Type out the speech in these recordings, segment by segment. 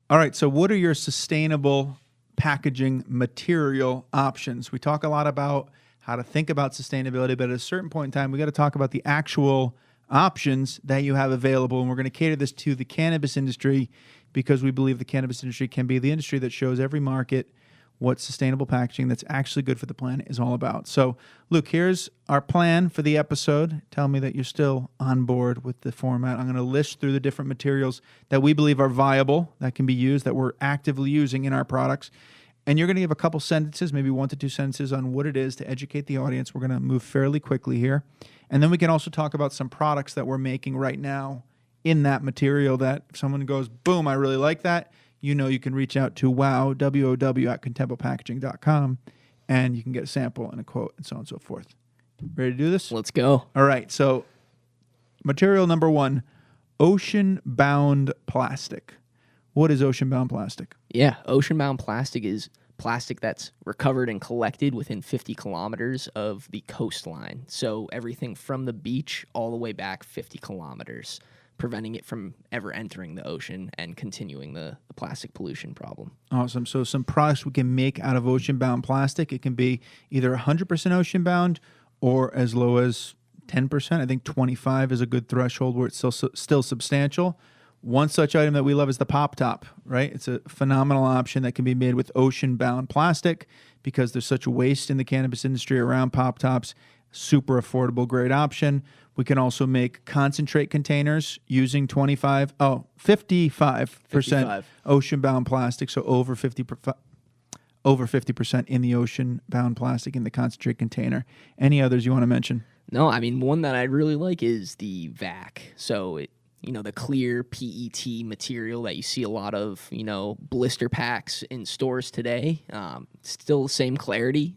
All right, so what are your sustainable packaging material options? We talk a lot about how to think about sustainability, but at a certain point in time, we got to talk about the actual options that you have available. And we're going to cater this to the cannabis industry because we believe the cannabis industry can be the industry that shows every market what sustainable packaging that's actually good for the planet is all about. So, Luke, here's our plan for the episode. Tell me that you're still on board with the format. I'm going to list through the different materials that we believe are viable, that can be used, that we're actively using in our products. And you're going to give a couple sentences, maybe 1 to 2 sentences on what it is to educate the audience. We're going to move fairly quickly here. And then we can also talk about some products that we're making right now in that material that if someone goes, boom, I really like that, you can reach out to W-O-W at contemplepackaging.com and you can get a sample and a quote and so on and so forth. Ready to do this? Let's go. All right. So material number 1, ocean-bound plastic. What is ocean-bound plastic? Yeah, ocean-bound plastic is plastic that's recovered and collected within 50 kilometers of the coastline. So everything from the beach all the way back 50 kilometers, preventing it from ever entering the ocean and continuing the plastic pollution problem. Awesome. So some products we can make out of ocean-bound plastic. It can be either 100% ocean-bound or as low as 10%. I think 25 is a good threshold where it's still substantial. One such item that we love is the Pop Top, right? It's a phenomenal option that can be made with ocean-bound plastic because there's such waste in the cannabis industry around Pop Tops. Super affordable, great option. We can also make concentrate containers using 55% ocean-bound plastic, so over 50% in the ocean-bound plastic in the concentrate container. Any others you want to mention? No, I mean, one that I really like is the VAC. So the clear PET material that you see a lot of, blister packs in stores today. Still the same clarity,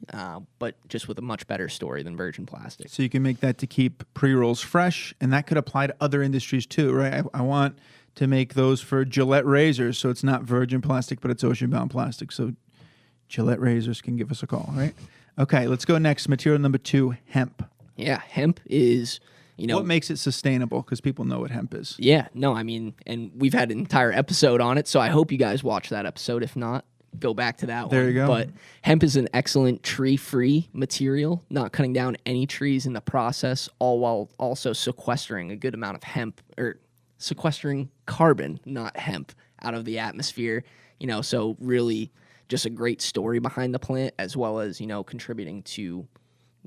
but just with a much better story than virgin plastic. So you can make that to keep pre-rolls fresh, and that could apply to other industries too, right? I want to make those for Gillette razors, so it's not virgin plastic, but it's ocean-bound plastic. So Gillette razors can give us a call, right? Okay, let's go next. Material number 2, hemp. Yeah, hemp is... what makes it sustainable? Because people know what hemp is. Yeah, no, I mean, and we've had an entire episode on it, so I hope you guys watch that episode. If not, go back to that one. There you go. But hemp is an excellent tree-free material, not cutting down any trees in the process, all while also sequestering a good amount of hemp, or sequestering carbon, not hemp, out of the atmosphere. So really just a great story behind the plant, as well as, contributing to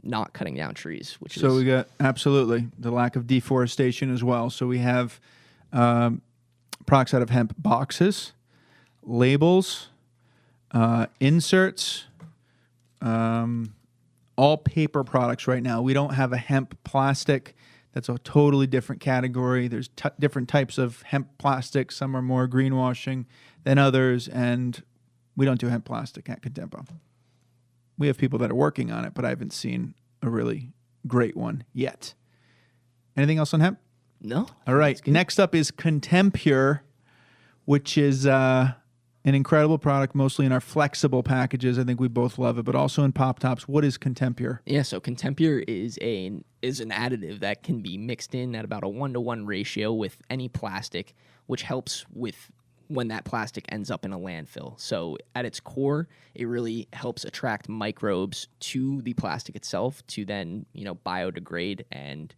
not cutting down trees, So we got absolutely the lack of deforestation as well. So we have products out of hemp boxes, labels, inserts, all paper products right now. We don't have a hemp plastic. That's a totally different category. There's different types of hemp plastic. Some are more greenwashing than others, and we don't do hemp plastic at Contempore. We have people that are working on it, but I haven't seen a really great one yet. Anything else on hemp? No. All right. Next up is Contempure, which is an incredible product, mostly in our flexible packages. I think we both love it, but also in Pop Tops. What is Contempure? Yeah, so Contempure is an additive that can be mixed in at about a 1-to-1 ratio with any plastic, which helps with when that plastic ends up in a landfill. So at its core, it really helps attract microbes to the plastic itself to then, biodegrade and,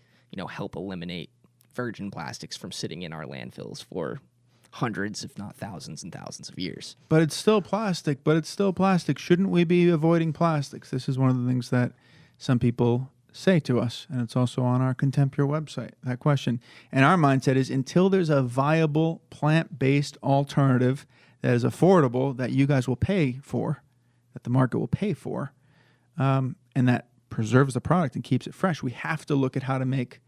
help eliminate virgin plastics from sitting in our landfills for hundreds, if not thousands and thousands of years. But it's still plastic. Shouldn't we be avoiding plastics? This is one of the things that some people say to us, and it's also on our Contempure website, that question. And our mindset is until there's a viable plant-based alternative that is affordable, that you guys will pay for, that the market will pay for, and that preserves the product and keeps it fresh, we have to look at how to make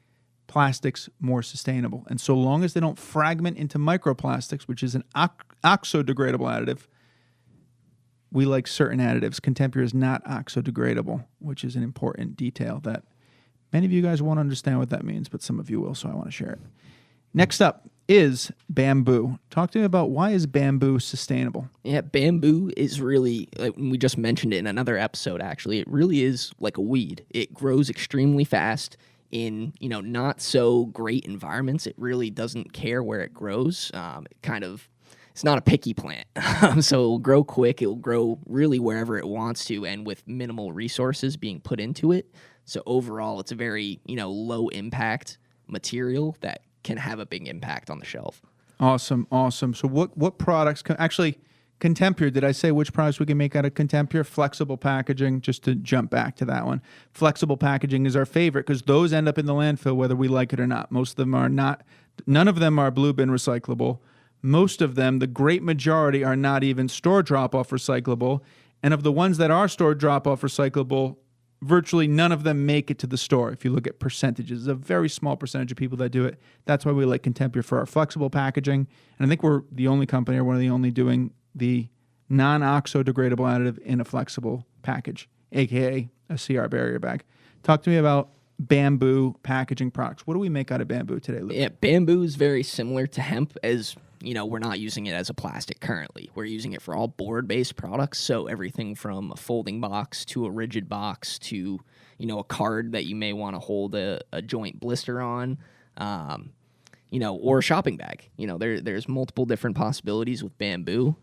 plastics more sustainable. And so long as they don't fragment into microplastics, which is an oxo-degradable additive, we like certain additives. Contempure is not oxo-degradable, which is an important detail that many of you guys won't understand what that means, but some of you will, so I want to share it. Next up is bamboo. Talk to me about why is bamboo sustainable? Yeah, bamboo is really, we just mentioned it in another episode, actually. It really is like a weed. It grows extremely fast in, not so great environments. It really doesn't care where it grows. It kind of it's not a picky plant. So it'll grow quick. It'll grow really wherever it wants to, and with minimal resources being put into it. So overall, it's a very, low impact material that can have a big impact on the shelf. Awesome. So what products actually Contempure? Did I say which products we can make out of Contempure? Flexible packaging. Just to jump back to that one, flexible packaging is our favorite because those end up in the landfill whether we like it or not. Most of them are not. None of them are blue bin recyclable. Most of them, the great majority, are not even store drop-off recyclable. And of the ones that are store drop-off recyclable, virtually none of them make it to the store. If you look at percentages, it's a very small percentage of people that do it. That's why we like Contempure for our flexible packaging. And I think we're the only company or one of the only doing the non-oxo-degradable additive in a flexible package, aka a CR barrier bag. Talk to me about bamboo packaging products. What do we make out of bamboo today, Luke? Yeah, bamboo is very similar to hemp as, we're not using it as a plastic currently. We're using it for all board-based products, so everything from a folding box to a rigid box to, a card that you may want to hold a joint blister on, or a shopping bag. There's multiple different possibilities with bamboo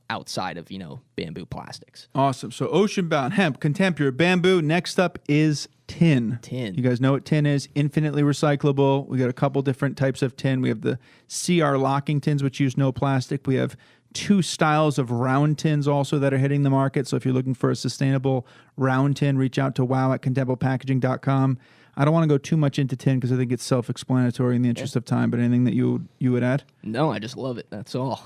outside of, bamboo plastics. Awesome. So ocean-bound, hemp, Contempure, bamboo. Next up is tin. You guys know what tin is? Infinitely recyclable. We got a couple different types of tin. We have the CR locking tins, which use no plastic. We have 2 styles of round tins also that are hitting the market. So if you're looking for a sustainable round tin, reach out to wow@contemplepackaging.com. I don't want to go too much into tin because I think it's self-explanatory in the interest of time, but anything that you would add? No, I just love it. That's all.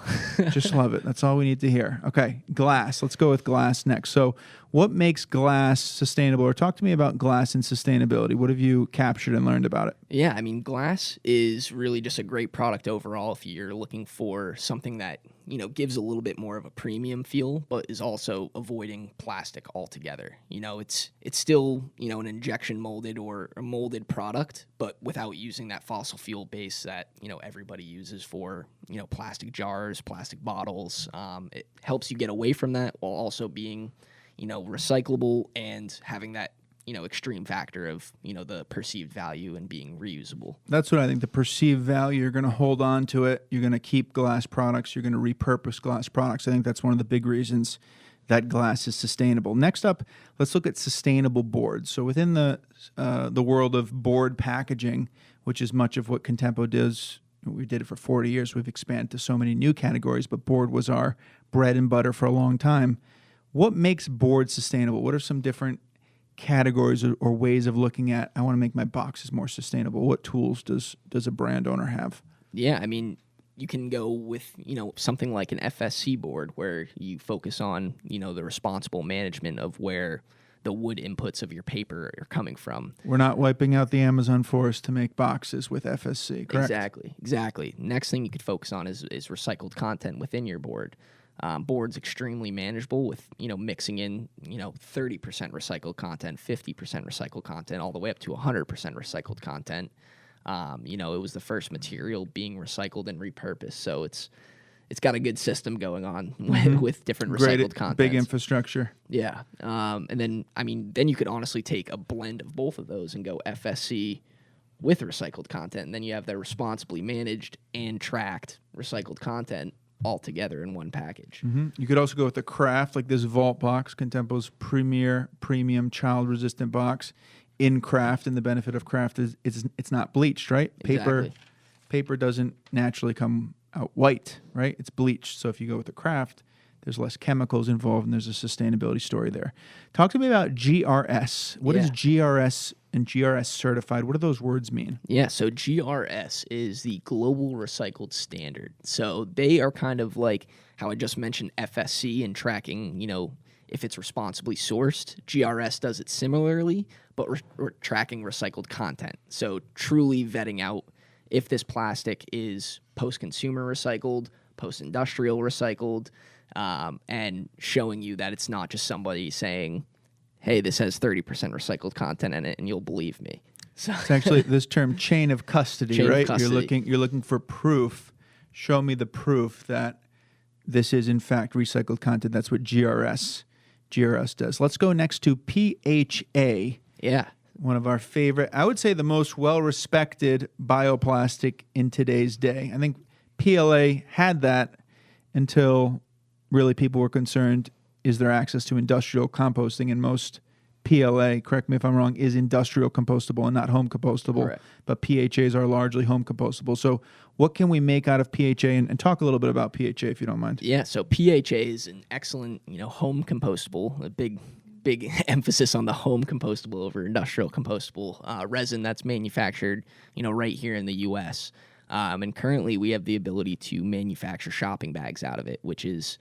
Just love it. That's all we need to hear. Okay, glass. Let's go with glass next. So what makes glass sustainable? Or talk to me about glass and sustainability. What have you captured and learned about it? Yeah, glass is really just a great product overall if you're looking for something that, gives a little bit more of a premium feel, but is also avoiding plastic altogether. It's still, an injection molded or a molded product, but without using that fossil fuel base that, everybody uses for, plastic jars, plastic bottles. It helps you get away from that while also being, recyclable and having that, extreme factor of, the perceived value and being reusable. That's what I think. The perceived value, you're going to hold on to it. You're going to keep glass products. You're going to repurpose glass products. I think that's one of the big reasons that glass is sustainable. Next up, let's look at sustainable boards. So within the world of board packaging, which is much of what Contempo does, we did it for 40 years. We've expanded to so many new categories, but board was our bread and butter for a long time. What makes board sustainable? What are some different categories or ways of looking at, I want to make my boxes more sustainable? What tools does a brand owner have? Yeah, you can go with, something like an FSC board where you focus on, the responsible management of where the wood inputs of your paper are coming from. We're not wiping out the Amazon forest to make boxes with FSC, correct? Exactly. Next thing you could focus on is recycled content within your board. Board's extremely manageable with, mixing in, 30% recycled content, 50% recycled content, all the way up to 100% recycled content. It was the first material being recycled and repurposed. So it's got a good system going on with different recycled content. Big infrastructure. Yeah. And then you could honestly take a blend of both of those and go FSC with recycled content. And then you have that responsibly managed and tracked recycled content all together in one package. You could also go with the craft, like this Vault box, Contempo's premier premium child-resistant box in craft. And the benefit of craft is it's not bleached, right? Exactly. Paper doesn't naturally come out white, right? It's bleached. So if you go with the craft, there's less chemicals involved, and there's a sustainability story there. Talk to me about GRS. What is GRS and GRS certified? What do those words mean? Yeah, so GRS is the Global Recycled Standard. So they are kind of like how I just mentioned FSC and tracking, if it's responsibly sourced. GRS does it similarly, but we're tracking recycled content. So truly vetting out if this plastic is post-consumer recycled, post-industrial recycled, and showing you that it's not just somebody saying, hey, this has 30% recycled content in it, and you'll believe me. So it's actually this term chain of custody, right? You're looking for proof. Show me the proof that this is in fact recycled content. That's what GRS does. Let's go next to PHA. Yeah. One of our favorite, I would say the most well-respected bioplastic in today's day. I think PLA had that until really people were concerned, is there access to industrial composting? And most PLA, correct me if I'm wrong, is industrial compostable and not home compostable. Correct. But PHAs are largely home compostable. So what can we make out of PHA? And talk a little bit about PHA if you don't mind. Yeah, so PHA is an excellent, home compostable, a big emphasis on the home compostable over industrial compostable resin that's manufactured, right here in the U.S. And currently we have the ability to manufacture shopping bags out of it, which is,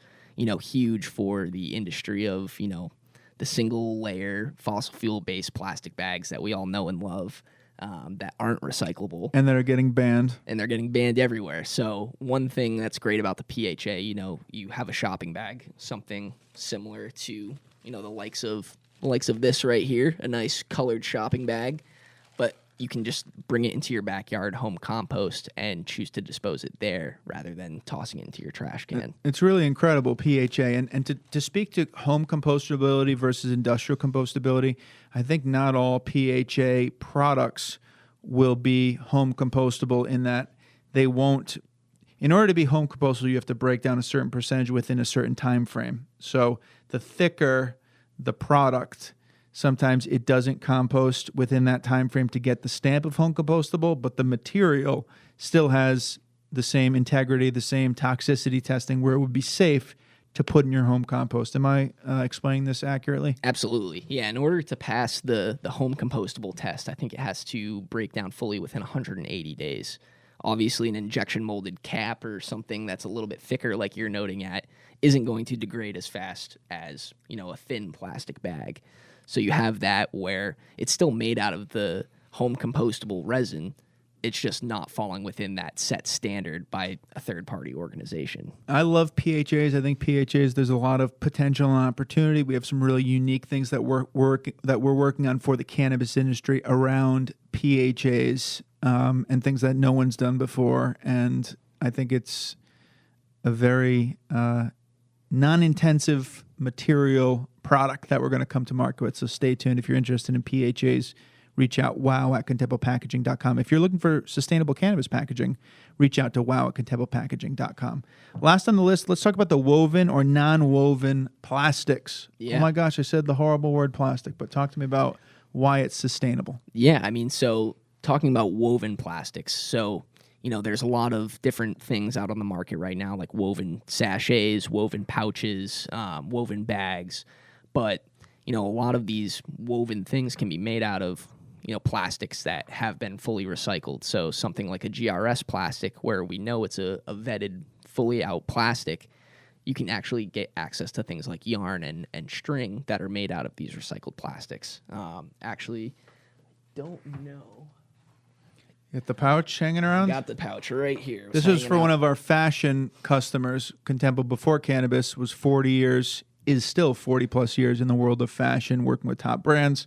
huge for the industry of, the single layer fossil fuel based plastic bags that we all know and love that aren't recyclable. And that are getting banned. And they're getting banned everywhere. So one thing that's great about the PHA, you have a shopping bag, something similar to, the likes of this right here, a nice colored shopping bag, but you can just bring it into your backyard home compost and choose to dispose it there rather than tossing it into your trash can. It's really incredible, PHA. And to speak to home compostability versus industrial compostability, I think not all PHA products will be home compostable in that they won't. In order to be home compostable, you have to break down a certain percentage within a certain time frame. So the thicker the product, sometimes it doesn't compost within that time frame to get the stamp of home compostable, but the material still has the same integrity, the same toxicity testing where it would be safe to put in your home compost. Am I explaining this accurately? Absolutely. Yeah, in order to pass the home compostable test, I think it has to break down fully within 180 days. Obviously, an injection molded cap or something that's a little bit thicker, like you're noting at, isn't going to degrade as fast as, a thin plastic bag. So you have that where it's still made out of the home compostable resin. It's just not falling within that set standard by a third-party organization. I love PHAs. I think PHAs, there's a lot of potential and opportunity. We have some really unique things that we're working on for the cannabis industry around PHAs and things that no one's done before. And I think it's a very non-intensive material product that we're going to come to market with. So stay tuned. If you're interested in PHAs, reach out, wow@contemplepackaging.com. If you're looking for sustainable cannabis packaging, reach out to wow@contemplepackaging.com. Last on the list, let's talk about the woven or non-woven plastics. Yeah. Oh my gosh, I said the horrible word plastic, but talk to me about why it's sustainable. Yeah, so talking about woven plastics, so there's a lot of different things out on the market right now, like woven sachets, woven pouches, woven bags. But, a lot of these woven things can be made out of, plastics that have been fully recycled. So something like a GRS plastic, where we know it's a vetted, fully out plastic, you can actually get access to things like yarn and string that are made out of these recycled plastics. Actually, don't know. You got the pouch hanging around? Got the pouch right here. This is for one of our fashion customers. Contemple, before cannabis, was 40 years, is still 40 plus years in the world of fashion, working with top brands.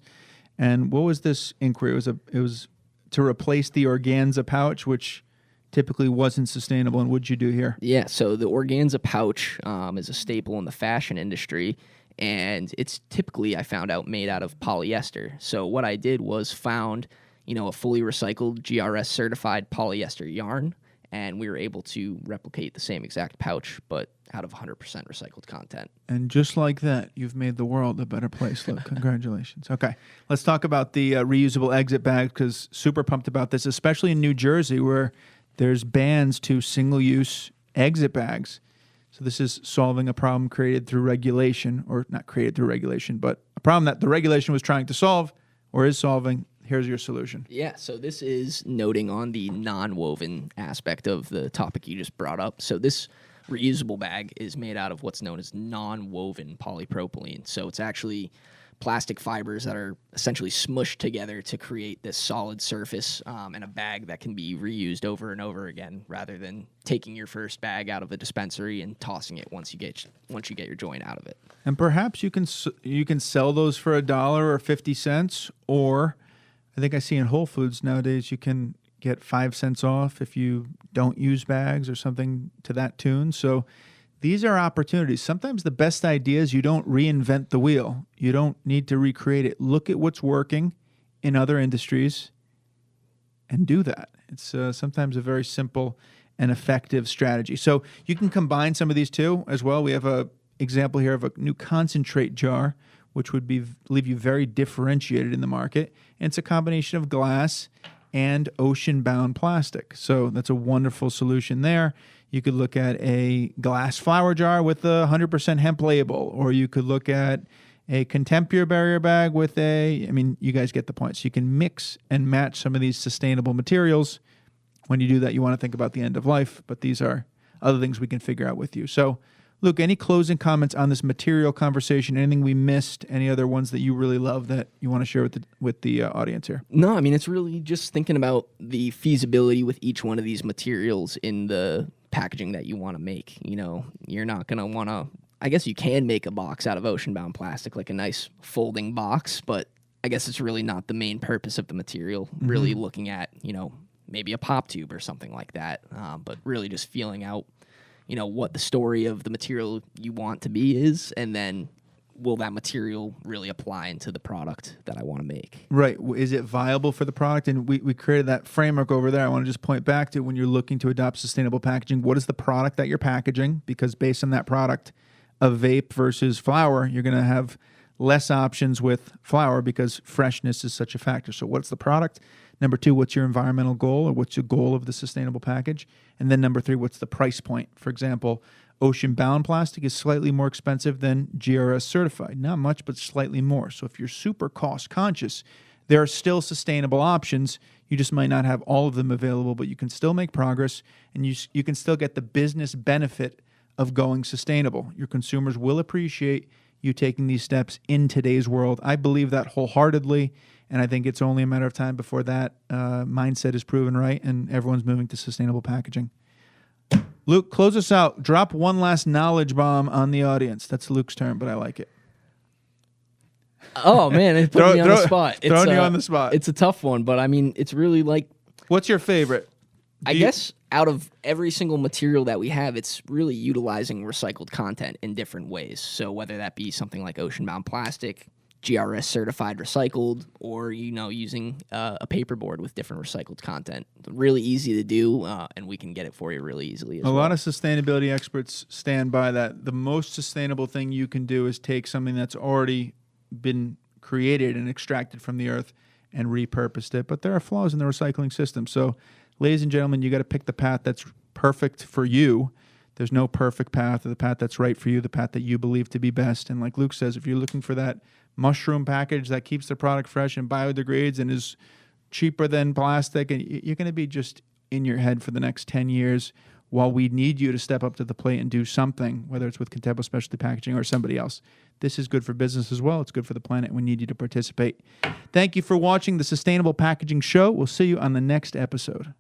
And what was this inquiry? It was to replace the organza pouch, which typically wasn't sustainable. And what'd you do here? Yeah, so the organza pouch is a staple in the fashion industry, and it's typically, I found out, made out of polyester. So what I did was found a fully recycled GRS certified polyester yarn, and we were able to replicate the same exact pouch, but out of 100% recycled content. And just like that, you've made the world a better place. Look, congratulations. Okay, let's talk about the reusable exit bag, because super pumped about this, especially in New Jersey, where there's bans to single-use exit bags. So this is solving a problem created through regulation, or not created through regulation, but a problem that the regulation was trying to solve or is solving. Here's your solution. Yeah, so this is noting on the non-woven aspect of the topic you just brought up. So this reusable bag is made out of what's known as non-woven polypropylene. So it's actually plastic fibers that are essentially smushed together to create this solid surface and a bag that can be reused over and over again, rather than taking your first bag out of the dispensary and tossing it once you get your joint out of it. And perhaps you can sell those for $1 or 50 cents, or I think I see in Whole Foods nowadays you can get 5 cents off if you don't use bags or something to that tune. So these are opportunities. Sometimes the best ideas, you don't reinvent the wheel. You don't need to recreate it. Look at what's working in other industries and do that. It's sometimes a very simple an effective strategy. So you can combine some of these two as well. We have a example here of a new concentrate jar, which would leave you very differentiated in the market. And it's a combination of glass and ocean-bound plastic. So that's a wonderful solution there. You could look at a glass flower jar with a 100% hemp label, or you could look at a Contempure barrier bag with you guys get the point. So you can mix and match some of these sustainable materials. When you do that, you want to think about the end of life, but these are other things we can figure out with you. So, Luke, any closing comments on this material conversation? Anything we missed? Any other ones that you really love that you want to share with the audience here? No, I mean, it's really just thinking about the feasibility with each one of these materials in the packaging that you want to make. You know, you're not going to want to, I guess you can make a box out of ocean-bound plastic, like a nice folding box, but I guess it's really not the main purpose of the material. Really looking at, maybe a pop tube or something like that, but really just feeling out, what the story of the material you want to be is, and then will that material really apply into the product that I want to make? Right. Is it viable for the product? And we created that framework over there. I want to just point back to when you're looking to adopt sustainable packaging, what is the product that you're packaging? Because based on that product, a vape versus flower, you're going to have less options with flower because freshness is such a factor. So what's the product? Number 2, what's your environmental goal, or what's your goal of the sustainable package? And then number 3, what's the price point? For example, ocean-bound plastic is slightly more expensive than GRS certified. Not much, but slightly more. So if you're super cost conscious, there are still sustainable options. You just might not have all of them available, but you can still make progress, and you can still get the business benefit of going sustainable. Your consumers will appreciate you taking these steps in today's world. I believe that wholeheartedly, and I think it's only a matter of time before that mindset is proven right and everyone's moving to sustainable packaging. Luke, close us out. Drop one last knowledge bomb on the audience. That's Luke's turn, but I like it. Oh, man, it put me on the spot. Throwing you on the spot. It's a tough one, but I mean, it's really like... What's your favorite? I guess out of every single material that we have, it's really utilizing recycled content in different ways. So whether that be something like ocean-bound plastic, GRS certified recycled, or using a paperboard with different recycled content. Really easy to do, and we can get it for you really easily as well. A lot of sustainability experts stand by that. The most sustainable thing you can do is take something that's already been created and extracted from the earth and repurposed it. But there are flaws in the recycling system. So, ladies and gentlemen, you got to pick the path that's perfect for you. There's no perfect path, or the path that's right for you, the path that you believe to be best. And like Luke says, if you're looking for that mushroom package that keeps the product fresh and biodegrades and is cheaper than plastic, and you're going to be just in your head for the next 10 years while we need you to step up to the plate and do something, whether it's with Contemptible Specialty Packaging or somebody else. This is good for business as well. It's good for the planet. We need you to participate. Thank you for watching the Sustainable Packaging Show. We'll see you on the next episode.